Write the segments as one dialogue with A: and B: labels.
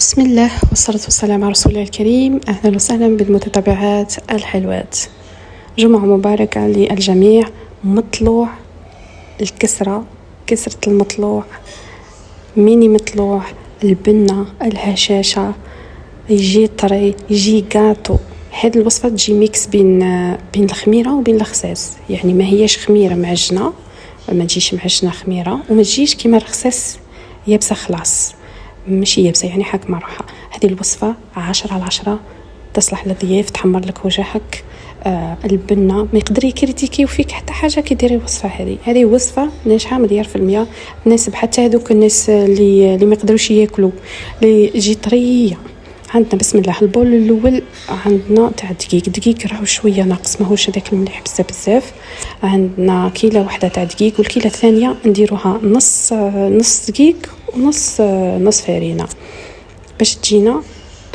A: بسم الله والصلاة والسلام على رسول الله الكريم. أهلا وسهلا بالمتتبعات الحلوات، جمعة مباركة للجميع. مطلوع الكسرة، كسرة المطلوع، ميني مطلوع، البنة، الهشاشة، يجي طري، يجي قاطو. هذه الوصفة تجي ميكس بين الخميرة وبين الخساس، يعني ما هيش خميرة معجنة، ما تجيش معجنة خميرة، وما تجيش كيما الخساس يابسة خلاص، ماشي يابسة يعني حاكمة روحها. هذه الوصفة 10/10 تصلح للضياف، تحمر لك وجهك. البنة ما يقدر يكريتيكيو فيك حتى حاجة كي ديري الوصفة هذه وصفة ناجحة 100%، تناسب حتى هذوك الناس اللي ما يقدروش ياكلوا، اللي تجي طرية. عندنا بسم الله البول الاول عندنا تاع دقيق راهو شويه ناقص، ماهوش هذاك المليح بزاف. عندنا كيلة واحده تاع دقيق، والكيلة الثانيه نديروها نص دقيق ونص فرينه باش تجينا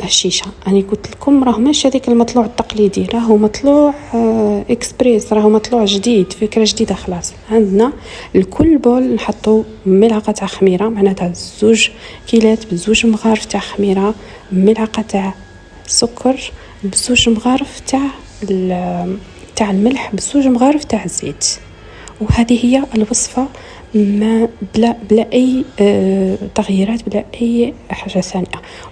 A: هشيشه. انا قلت لكم راه ماشي هذاك المطلوع التقليدي، راهو مطلوع اكسبريس، راهو مطلوع جديد، فكره جديده خلاص. عندنا لكل بول نحطو ملعقه تاع خميره، معناتها 2 كيلات بزوج مغارف تاع خميره، ملعقه تاع سكر بزوج مغارف تاع الملح، بزوج مغارف تاع الزيت. وهذه هي الوصفه، ما بلا اي تغييرات، بلا اي حاجه ثانيه.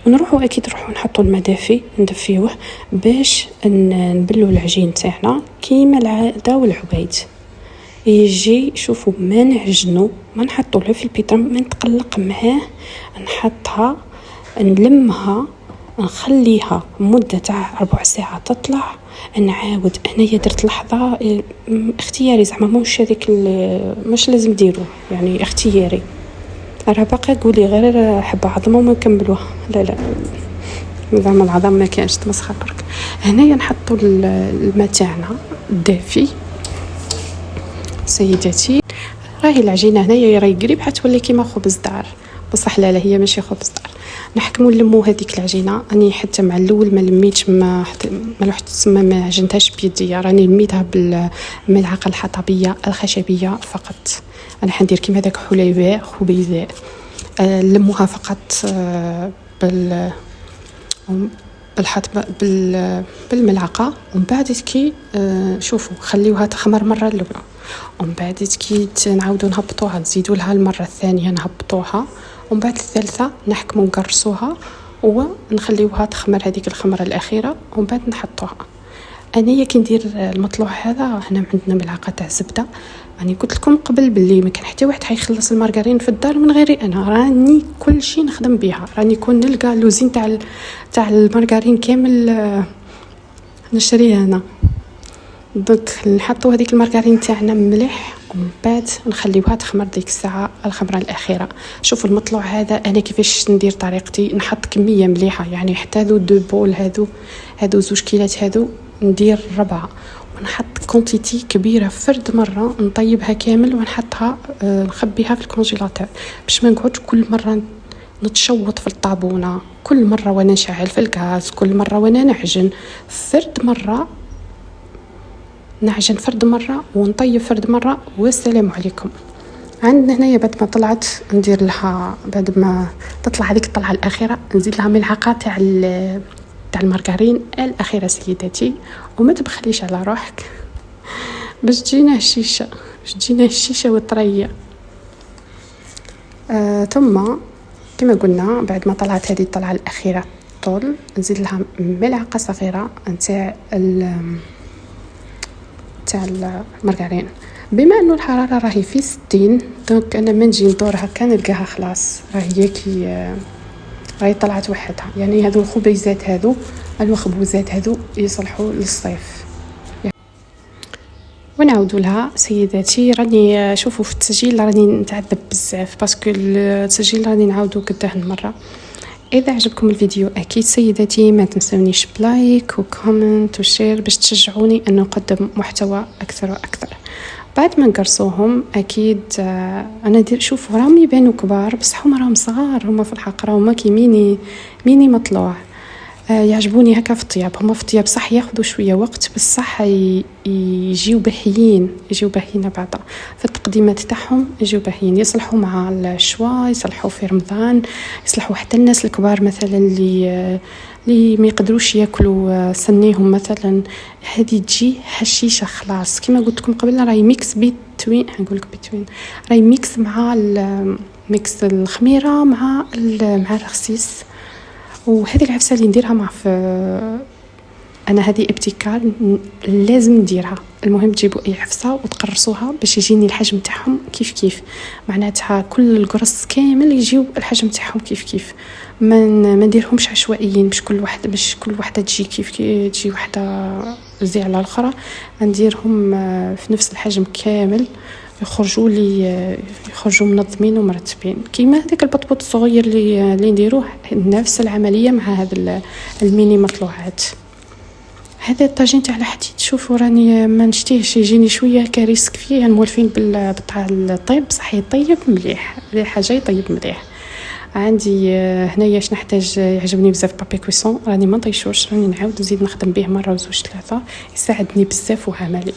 A: ونروحوا اكيد نروحوا نحطوا الماء دافي ندفيوه باش نبلوا العجين تاعنا كيما العاده والعبيد. يجي شوفوا ما نعجنوا، ما نحطوا له في البيتر، ما نتقلق معاه، نحطها نلمها نخليها مدة تاع 4 ساعات تطلع. نعاود انايا درت لحظة اختياري، زعما موش هذيك مش لازم ديروه، يعني اختياري. راه باقا قولي غير حبة عظمة وما نكملوها، لا زعما العظم ما كانش تمسخر برك. هنايا نحطوا الماء تاعنا الدافي. سيداتي راهي العجينه هنايا راهي قريب حتولي كيما خبز دار، بصح لا هي ماشي خبز دار. نحكموا نلمو هذيك العجينه. اني حتى مع الاول ما لميتش، ما رحت تسمى ما عجنتهاش بيديا، راني لميتها بالملعقه الحطبيه الخشبيه فقط. انا حندير كيما داك خبيزاء لموها فقط بالملعقه. ومن بعد كي شوفوا خليوها تخمر مره الاولى، ومن بعد كي نعاودوا نهبطوها، نزيدوا لها المره الثانيه نهبطوها، ومن بعد الثالثه نحكموا نقرصوها ونخليوها تخمر هذيك الخمره الاخيره، ومن بعد نحطوها. انايا كي ندير المطلوع هذا هنا عندنا ملعقه تاع زبده. راني قلت لكم قبل باللي ما كان حتى واحد حيخلص المارغرين في الدار من غيري، انا راني كل شيء نخدم بها، راني كون نلقى لوزين تاع المارغرين كامل نشريه انا. دونك نحطوا هذيك المارغرين تاعنا مليح، ومن بعد نخليوها تخمر ديك الساعه الخمره الاخيره. شوفوا المطلوع هذا انا كيفاش ندير طريقتي، نحط كميه مليحه، يعني حتى ذو 2 بول هذو 2 كيلات هذو ندير 4، ونحط كونتيتي كبيره فرد مره نطيبها كامل ونحطها نخبيها في الكونجيلاتور باش ما نقعدش كل مره نتشوط في الطابونه، كل مره وانا نشعل في الغاز، كل مره وانا نعجن. نعجن فرد مره ونطيب فرد مره، والسلام عليكم. عندنا هنايا بعد ما طلعت ندير لها، بعد ما تطلع هذيك الطلعه الاخيره نزيد لها ملعقه تاع المارغرين الاخيره سيداتي. وما تبخليش على روحك باش تجينا الشيشه والطريه. ثم كما قلنا بعد ما طلعت هذه الطلعه الاخيره طول، نزيد لها ملعقه صغيره تاع المارغرين. بما انه الحراره راهي في 60، دونك انا ما نجي ندورها كان نلقاها خلاص راهي راهي طلعت وحدها. يعني هذو الخبيزات هذو الوخبوزات هذو يصلحوا للصيف. ونعودوا لها سيداتي. راني شوفوا في التسجيل راني نتعذب بزاف باسكو التسجيل راني نعاودو قداه المره. اذا عجبكم الفيديو اكيد سيداتي ما تنسونيش بلايك وكومنت وشير باش تشجعوني ان نقدم محتوى اكثر واكثر. بعد ما نقرصوهم اكيد انا شوفوا راهم يبانوا كبار بصح هما راهم صغار، هما في الحق راهم كي ميني مطلوع. يعجبوني هكا في الطياب. هما في الطياب صح ياخذوا شويه وقت، بس صح يجيو باهيين، يجيو باهيين بعدا في التقديمات تاعهم، يجيو باهيين، يصلحوا مع الشوا، يصلحوا في رمضان، يصلحوا حتى الناس الكبار مثلا اللي ما يقدروش ياكلوا سنيهم مثلا. هذه تجي هشيشه خلاص كما قلت لكم قبل، راهي ميكس بيتوين، نقول لك بيتوين، راهي ميكس مع ميكس الخميره مع الرخصيص. وهذه العفسه اللي نديرها مع انا هذه ابتكار لازم نديرها. المهم تجيبوا اي عفسه وتقرصوها باش يجيني الحجم تاعهم كيف كيف، معناتها كل القرص كامل يجيو الحجم تاعهم كيف كيف، ما نديرهمش عشوائيين، مش كل واحده تجي كيف تجي واحده زي على الاخرى، نديرهم في نفس الحجم كامل، يخرجوا منظمين ومرتبين كيما هذاك البطبوط الصغير اللي نديروه. نفس العمليه مع هذا الميني مطلوعات. هذا الطاجين تاع الحديد شوفوا راني ما نشتيهش، يجيني شويه كريسك فيه، مولفين بالطاع الطيب صح يطيب مليح، ريحه جاي طيب مليح. عندي هنايا اش نحتاج، يعجبني بزاف بابي كويسون، راني ما نطيشوش، راني نعاود نزيد نخدم به مره وزوج ثلاثه، يساعدني بزاف وعملي.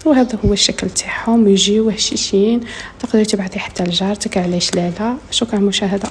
A: وهذا هو الشكل تاعهم، يجيو هشيشين، تقدري تبعثي حتى لجارتك، علاش لا. شكرا مشاهده.